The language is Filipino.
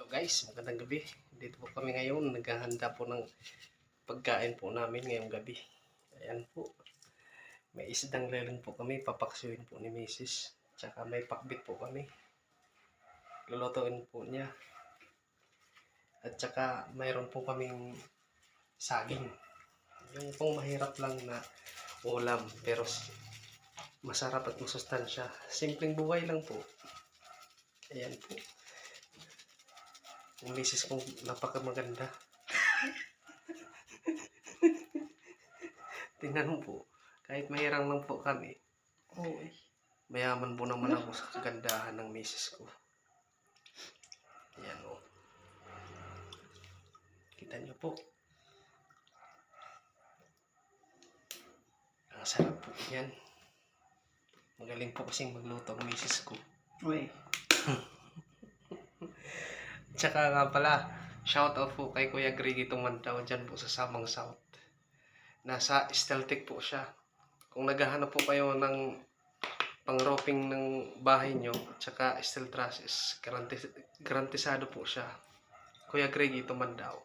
Hello guys, magandang gabi. Dito po kami ngayon, naghahanda po ng pagkain po namin ngayong gabi. Ayan po, may isdang lelong po kami, papaksuin po ni Mrs. Tsaka may pakbit po kami. Lulutuin po niya. At tsaka mayroon po kaming saging. Yung pong mahirap lang na ulam, pero masarap at masustansya. Simpleng buhay lang po. Ayan po. Yung misis kong napakamaganda. Tingnan mo po, kahit mahirang lang po kami, mayaman po naman ako sa kagandahan ng misis ko. Ayan o. Kita niyo po. Ang sarap po yan. Magaling po kasing magluto ang misis ko. Uy. Tsaka nga pala, shout out po kay Kuya Griggy Tumandaw dyan po sa Samang South. Nasa Steltic po siya. Kung naghahanap po kayo ng pang-roping ng bahay nyo, tsaka steel trusses, garantisado po siya. Kuya Griggy Tumandaw.